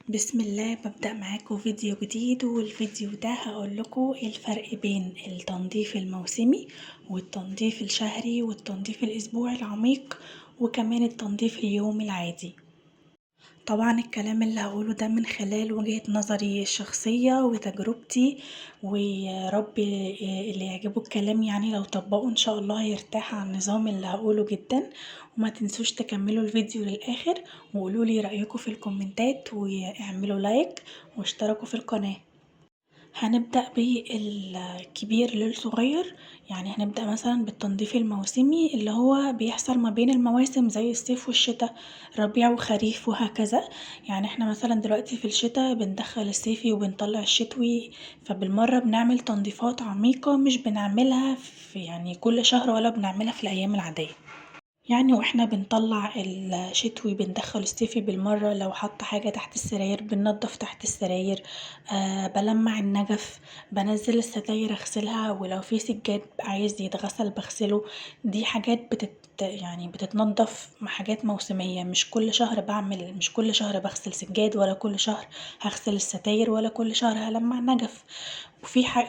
بسم الله. ببدأ معاكم فيديو جديد، والفيديو ده هقول لكم ايه الفرق بين التنظيف الموسمي والتنظيف الشهري والتنظيف الأسبوعي العميق وكمان التنظيف اليومي العادي. طبعا الكلام اللي هقوله ده من خلال وجهة نظري الشخصية وتجربتي، ورب اللي يعجبه الكلام يعني لو طبقه ان شاء الله هيرتاح على النظام اللي هقوله جدا. وما تنسوش تكملوا الفيديو للآخر وقولوا لي رأيكم في الكومنتات واعملوا لايك واشتركوا في القناة. هنبدأ بالكبير للصغير. يعني هنبدأ مثلا بالتنظيف الموسمي اللي هو بيحصل ما بين المواسم زي الصيف والشتاء، ربيع وخريف وهكذا. يعني احنا مثلا دلوقتي في الشتاء بندخل الصيفي وبنطلع الشتوي، فبالمرة بنعمل تنظيفات عميقة مش بنعملها في يعني كل شهر ولا بنعملها في الأيام العادية. يعني واحنا بنطلع الشتوي بندخل الصيفي بالمرة، لو حط حاجة تحت السراير بننضف تحت السراير. بلمع النجف، بنزل الستاير اغسلها، ولو في سجاد عايز يتغسل بغسله. دي حاجات يعني بتتنضف مع حاجات موسمية، مش كل شهر بغسل سجاد، ولا كل شهر هغسل الستاير، ولا كل شهر هلمع نجف.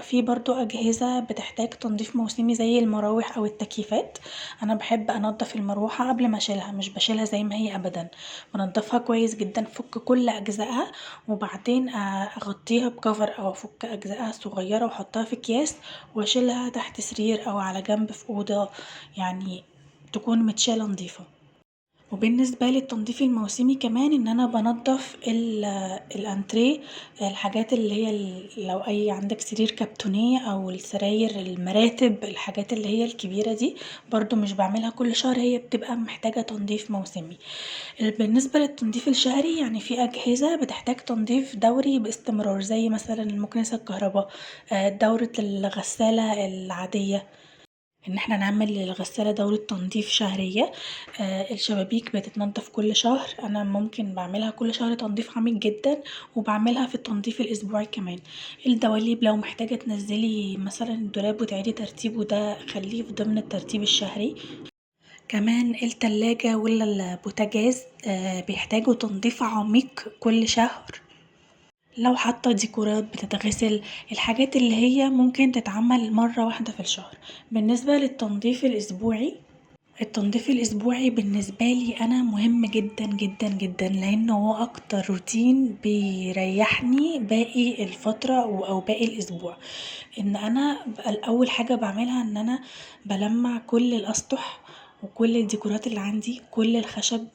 في برضو أجهزة بتحتاج تنظيف موسمي زي المراوح أو التكييفات. أنا بحب أنضف المروحة قبل ما أشيلها، مش بشيلها زي ما هي أبدا، بنضفها كويس جدا، فك كل أجزائها وبعدين أغطيها بكفر أو أفك أجزائها الصغيرة وأحطها في أكياس وأشيلها تحت سرير أو على جنب في أوضة، يعني تكون متشالة نضيفة. وبالنسبة للتنظيف الموسمي كمان ان انا بنضف الانتريه، الحاجات اللي هي لو عندك سرير كرتونيه او السراير المراتب، الحاجات اللي هي الكبيرة دي برضو مش بعملها كل شهر، هي بتبقى محتاجة تنظيف موسمي. بالنسبة للتنظيف الشهري يعني في أجهزة بتحتاج تنظيف دوري باستمرار زي مثلا المكنسة الكهرباء، دورة الغسالة العادية، ان احنا نعمل للغسالة دورة تنظيف شهرية. الشبابيك بتتنضف كل شهر، انا ممكن بعملها كل شهر تنظيف عميق جدا، وبعملها في التنظيف الاسبوعي كمان. الدواليب لو محتاجة تنزلي مثلا الدولاب وتعيدي ترتيبه ده خليه في ضمن الترتيب الشهري. كمان التلاجة ولا البوتاجاز بيحتاجوا تنظيف عميق كل شهر. لو حاطة ديكورات بتتغسل، الحاجات اللي هي ممكن تتعمل مرة واحدة في الشهر. بالنسبة للتنظيف الأسبوعي، التنظيف الأسبوعي بالنسبة لي أنا مهم جدا جدا جدا، لأنه هو أكتر روتين بيريحني باقي الفترة أو باقي الأسبوع. إن أنا أول حاجة بعملها إن أنا بلمع كل الأسطح وكل الديكورات اللي عندي، كل الخشب،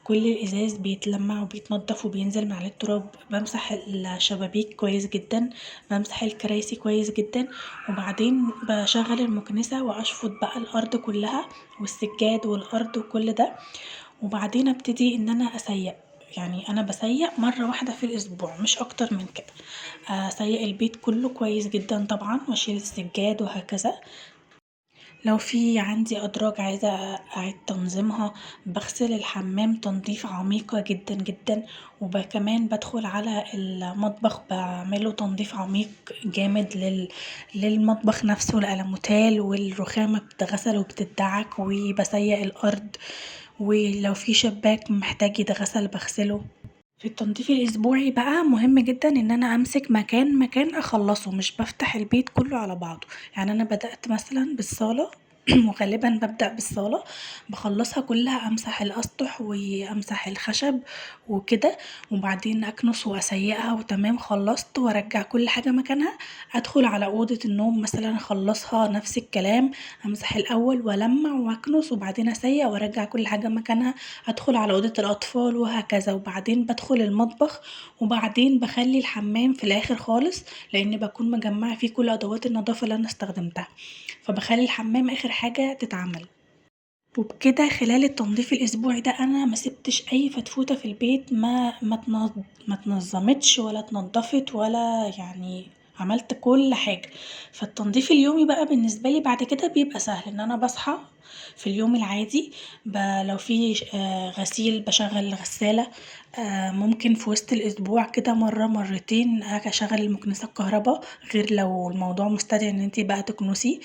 كل الإزاز بيتلمع وبيتنضف وبينزل من عليه التراب. بمسح الشبابيك كويس جدا، بمسح الكراسي كويس جدا، وبعدين بشغل المكنسة وأشفط بقى الأرض كلها والسجاد والأرض وكل ده. وبعدين ابتدي ان انا اسيق، يعني انا بسيق مرة واحدة في الاسبوع مش اكتر من كده. اسيق البيت كله كويس جدا طبعا واشيل السجاد وهكذا. لو في عندي أدراج عايزة أعيد تنظيمها، بغسل الحمام تنظيف عميقة جدا جدا. وكمان بدخل على المطبخ بعمله تنظيف عميق جامد للمطبخ نفسه، الألموتال والرخامة بتتغسل وبتدعك، وبسيق الأرض، ولو في شباك محتاج يتغسل بغسله. في التنظيف الأسبوعي بقى مهم جدا ان انا امسك مكان مكان اخلصه، مش بفتح البيت كله على بعضه. يعني انا بدأت مثلا بالصالة وغالبا ببدأ بالصالة، بخلصها كلها، امسح الاسطح وامسح الخشب وكده، وبعدين اكنس واسيقها وتمام خلصت وارجع كل حاجة مكانها. ادخل على اوضة النوم مثلا اخلصها نفس الكلام، امسح الاول والمع واكنس وبعدين اسيق وارجع كل حاجة مكانها. ادخل على اوضة الاطفال وهكذا، وبعدين بدخل المطبخ، وبعدين بخلي الحمام في الاخر خالص، لان بكون مجمعة فيه كل ادوات النظافة اللي انا استخدمتها، فبخلي الحمام اخر حاجة تتعمل. وبكده خلال التنظيف الاسبوعي ده انا ما سبتش اي فتفوتة في البيت، ما اتنظمتش ولا اتنضفت ولا يعني عملت كل حاجة. فالتنظيف اليومي بقى بالنسبة لي بعد كده بيبقى سهل، ان انا بصحى في اليوم العادي لو في غسيل بشغل الغسالة، ممكن في وسط الأسبوع كده مرة مرتين أشغل المكنسة الكهربا، غير لو الموضوع مستدعي ان انتي بقى تكنسي.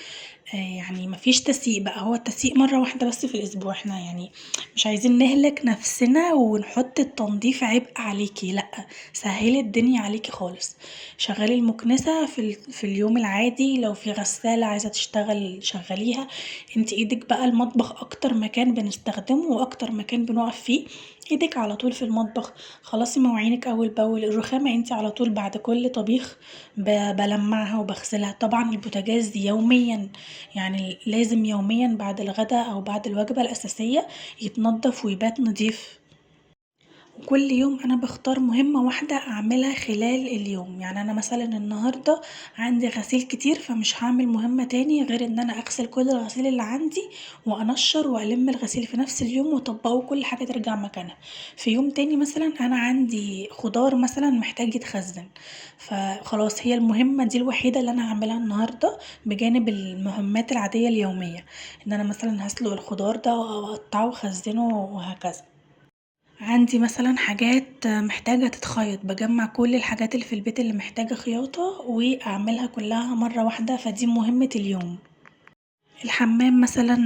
يعني مفيش تسييق بقى، هو التسييق مرة واحدة بس في الأسبوع. احنا يعني مش عايزين نهلك نفسنا ونحط التنظيف عبء عليكي، لأ، سهلي الدنيا عليكي خالص. شغلي المكنسة في اليوم العادي، لو في غسالة عايزة تشتغل شغليها. انتي ايدك بقى المطبخ اكتر مكان بنستخدمه واكتر مكان بنقف فيه، ايدك على طول في المطبخ. خلصي مواعينك اول باول. الرخامة انتي على طول بعد كل طبيخ بلمعها وبغسلها. طبعا البوتاجاز يوميا، يعني لازم يوميا بعد الغداء او بعد الوجبة الاساسية يتنضف ويبات نضيف. وكل يوم انا بختار مهمة واحدة اعملها خلال اليوم. يعني انا مثلا النهاردة عندي غسيل كتير، فمش هعمل مهمة تاني غير ان انا اغسل كل الغسيل اللي عندي وانشر والم الغسيل في نفس اليوم واطبقه وكل حاجة ترجع مكانها. في يوم تاني مثلا انا عندي خضار مثلا محتاج يتخزن، فخلاص هي المهمة دي الوحيدة اللي انا هعملها النهاردة بجانب المهمات العادية اليومية، ان انا مثلا هسلق الخضار ده واقطعه واخزنه وهكذا. عندي مثلا حاجات محتاجة تتخيط، بجمع كل الحاجات اللي في البيت اللي محتاجة خياطة واعملها كلها مرة واحدة، فدي مهمة اليوم. الحمام مثلا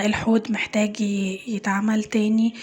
الحوض محتاج يتعمل تاني.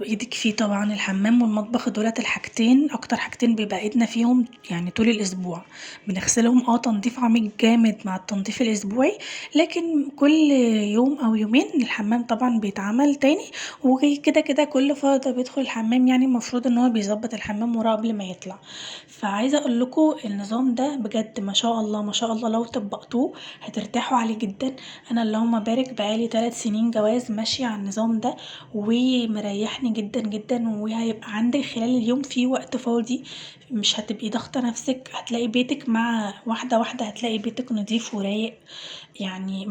ايدك فيه طبعا. الحمام والمطبخ دولت الحاجتين اكتر حاجتين بيبقى ايدنا فيهم يعني طول الاسبوع. بنغسلهم تنظيف عميق جامد مع التنظيف الاسبوعي، لكن كل يوم او يومين الحمام طبعا بيتعمل تاني. وكده كده كل فرد بيدخل الحمام يعني المفروض ان هو بيظبط الحمام وراه قبل ما يطلع. فعايزه اقولكوا النظام ده بجد ما شاء الله ما شاء الله، لو طبقتوه هترتاحوا عليه جدا. انا اللهم بارك بقالي 3 سنين جواز ماشية على النظام ده ومريحني جدا جدا. وهيبقى عندك خلال اليوم في وقت فاضي، مش هتبقي ضاغطة نفسك، هتلاقي بيتك مع واحدة واحدة هتلاقي بيتك نضيف ورايق. يعني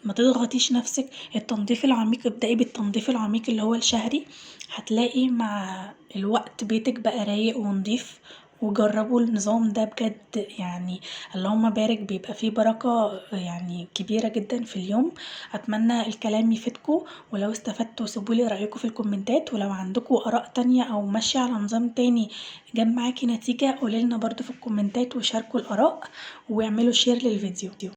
ما تضغطيش نفسك. التنظيف العميق ابدأي بالتنظيف العميق اللي هو الشهري، هتلاقي مع الوقت بيتك بقى رايق ونضيف. وجربوا النظام ده بجد يعني، اللهم بارك، بيبقى فيه بركة يعني كبيرة جدا في اليوم. اتمنى الكلام يفيدكم، ولو استفدتوا سيبولي رأيكم في الكومنتات، ولو عندكم آراء تانية او ماشية على نظام تاني جاب معاكي نتيجة قوليلنا برضو في الكومنتات وشاركوا الآراء واعملوا شير للفيديو.